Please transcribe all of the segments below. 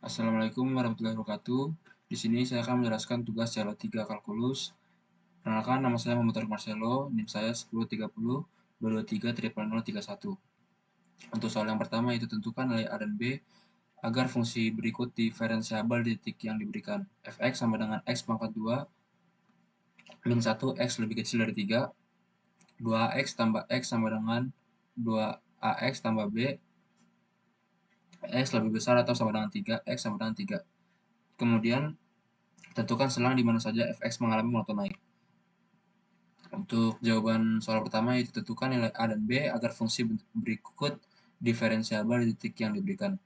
Assalamualaikum warahmatullahi wabarakatuh. Di sini saya akan menjelaskan tugas Java 3 kalkulus. Perkenalkan, nama saya Muhammad Taufik Marcelo, NIM saya 1030 223 00031. Untuk soal yang pertama, itu tentukan nilai A dan B agar fungsi berikut diferensiabel di titik yang diberikan. Fx sama dengan x pangkat 2 min 1 x lebih kecil dari 3, 2x tambah x sama dengan 2ax tambah b, x lebih besar atau sama dengan 3, x sama dengan 3. Kemudian, tentukan selang di mana saja fx mengalami monoton naik. Untuk jawaban soal pertama, itu tentukan nilai A dan B agar fungsi berikut diferensiabel di titik yang diberikan.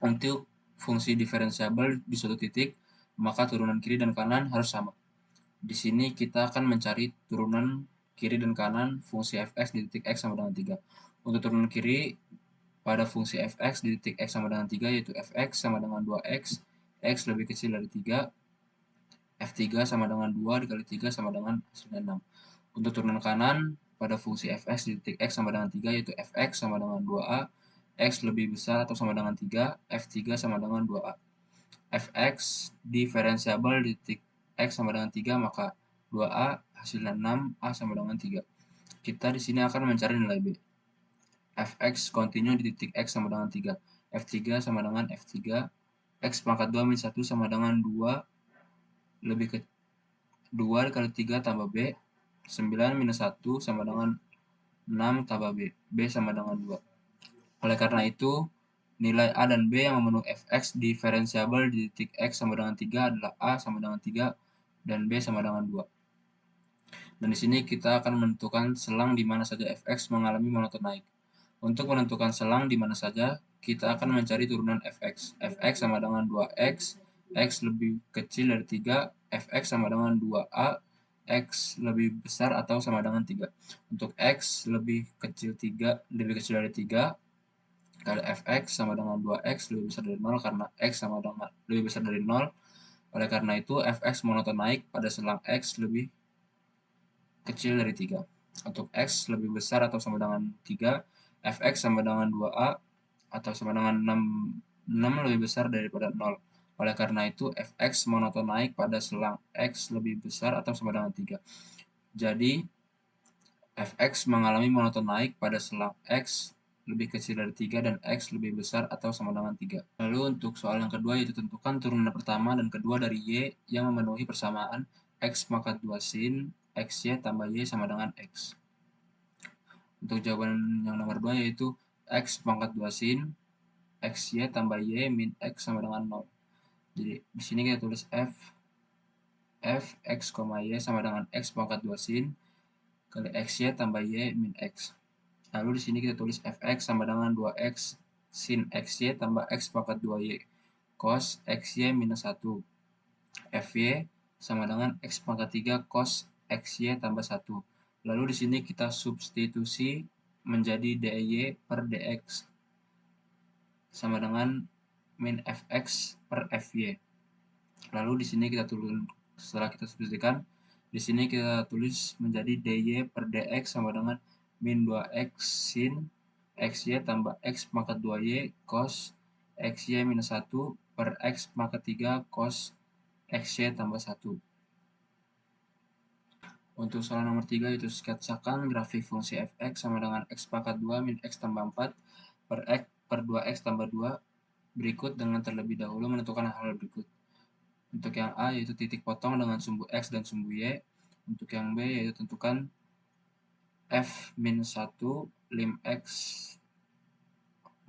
Untuk fungsi diferensiabel di suatu titik, maka turunan kiri dan kanan harus sama. Di sini kita akan mencari turunan kiri dan kanan fungsi fx di titik x sama dengan 3. Untuk turunan kiri pada fungsi fx di titik x sama dengan 3, yaitu fx sama dengan 2x, x lebih kecil dari 3, f3 sama dengan 2 dikali 3 sama dengan hasilnya 6. Untuk turunan kanan pada fungsi fx di titik x sama dengan 3, yaitu fx sama dengan 2a, x lebih besar atau sama dengan 3, f3 sama dengan 2a. Fx diferensiabel di titik x sama dengan 3, maka 2a hasilnya 6, a sama dengan 3. Kita di sini akan mencari nilai b. Fx kontinu di titik x sama dengan 3, f3 sama dengan f3, x pangkat 2 min 1 sama dengan 2 lebih ke 2 dikali 3 tambah b, 9 minus 1 sama dengan 6 tambah b, b sama dengan 2. Oleh karena itu, nilai A dan B yang memenuhi fx diferensiabel di titik x sama dengan 3 adalah A sama dengan 3 dan B sama dengan 2. Dan di sini kita akan menentukan selang di mana saja fx mengalami monoton naik. Untuk menentukan selang di mana saja, kita akan mencari turunan fx. Fx sama dengan 2x, x lebih kecil dari 3, fx sama dengan 2a, x lebih besar atau sama dengan 3. Untuk x lebih kecil dari 3, kali fx sama dengan 2x lebih besar dari 0 karena x sama dengan lebih besar dari 0. Oleh karena itu, fx monoton naik pada selang x lebih kecil dari 3. Untuk x lebih besar atau sama dengan 3, fx sama dengan 2a atau sama dengan 6 lebih besar daripada 0. Oleh karena itu, fx monoton naik pada selang x lebih besar atau sama dengan 3. Jadi, fx mengalami monoton naik pada selang x lebih kecil dari 3 dan x lebih besar atau sama dengan 3. Lalu untuk soal yang kedua, yaitu tentukan turunan pertama dan kedua dari y yang memenuhi persamaan x pangkat 2 sin xy tambah y sama dengan x. Untuk jawaban yang nomor 2, yaitu x pangkat 2 sin xy tambah y min x sama dengan 0. Jadi di sini kita tulis f x, y sama dengan x pangkat 2 sin kali xy tambah y min x. Lalu di sini kita tulis fx sama dengan 2x sin xy tambah x pangkat 2y cos xy minus 1. Fy sama dengan x pangkat 3 cos xy tambah 1. Lalu di sini kita substitusi menjadi dy per dx sama dengan min fx per fy. Lalu di sini kita tulis, setelah kita substitusikan, di sini kita tulis menjadi dy per dx sama dengan min 2x sin xy tambah x pangkat 2y cos xy minus 1 per x pangkat 3 cos xy tambah 1. Untuk soal nomor 3, yaitu sketsakan grafik fungsi fx sama dengan x pangkat 2 min x tambah 4 per x per 2x tambah 2 berikut dengan terlebih dahulu menentukan hal berikut. Untuk yang A, yaitu titik potong dengan sumbu x dan sumbu y. Untuk yang B, yaitu tentukan f min 1 lim x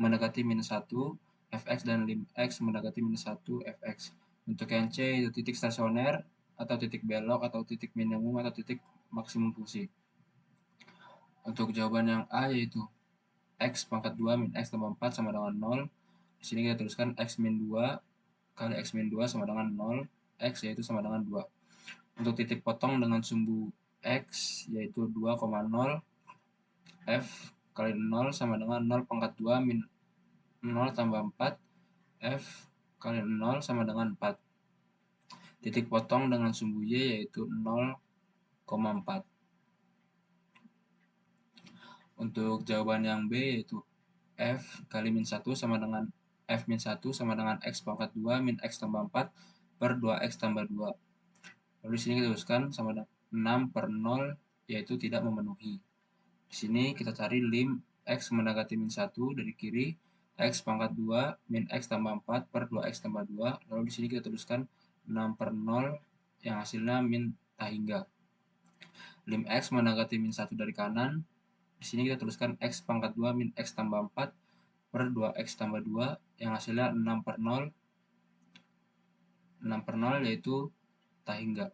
mendekati minus 1, fx dan lim x mendekati minus 1, fx. Untuk yang C, yaitu titik stasioner atau titik belok atau titik minimum atau titik maksimum fungsi. Untuk jawaban yang A, yaitu x pangkat 2 min x tambah 4 sama dengan 0. Di sini kita tuliskan x min 2 kali x min 2 sama dengan 0, x yaitu sama dengan 2. Untuk titik potong dengan sumbu x yaitu 2,0, f kali 0 sama dengan 0 pangkat 2 min 0 tambah 4, f kali 0 sama dengan 4. Titik potong dengan sumbu y yaitu 0,4. Untuk jawaban yang B, yaitu f kali min 1 sama dengan f min 1 sama dengan x pangkat 2 min x tambah 4 per 2x tambah 2. Lalu di sini kita tuliskan sama dengan 6 per 0, yaitu tidak memenuhi. Di sini kita cari lim x mendekati min 1 dari kiri, x pangkat 2 min x tambah 4 per 2x tambah 2. Lalu di sini kita tuliskan 6 per 0 yang hasilnya min tak hingga. Lim x mendekati min 1 dari kanan, di sini kita tuliskan x pangkat 2 min x tambah 4 per 2x tambah 2 yang hasilnya 6 per 0. 6 per 0 yaitu tak hingga.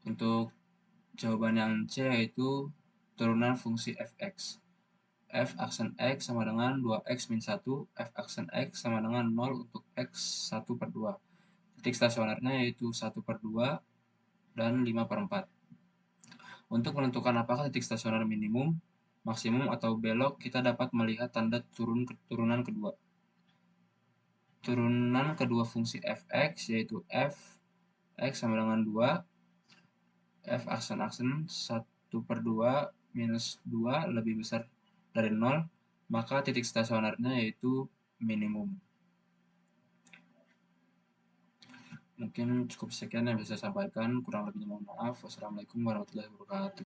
Untuk jawaban yang C yaitu turunan fungsi fx. F aksen X sama dengan 2x min 1, F aksen X sama dengan 0 untuk X 1 per 2. Titik stasionernya yaitu 1 per 2 dan 5 per 4. Untuk menentukan apakah titik stasioner minimum, maksimum, atau belok, kita dapat melihat tanda turunan kedua. Turunan kedua fungsi fx yaitu f x sama dengan 2, f aksen 1 per 2 minus 2 lebih besar dari 0, maka titik stasionernya yaitu minimum. Mungkin cukup sekian yang bisa saya sampaikan, kurang lebihnya mohon maaf. Wassalamualaikum warahmatullahi wabarakatuh.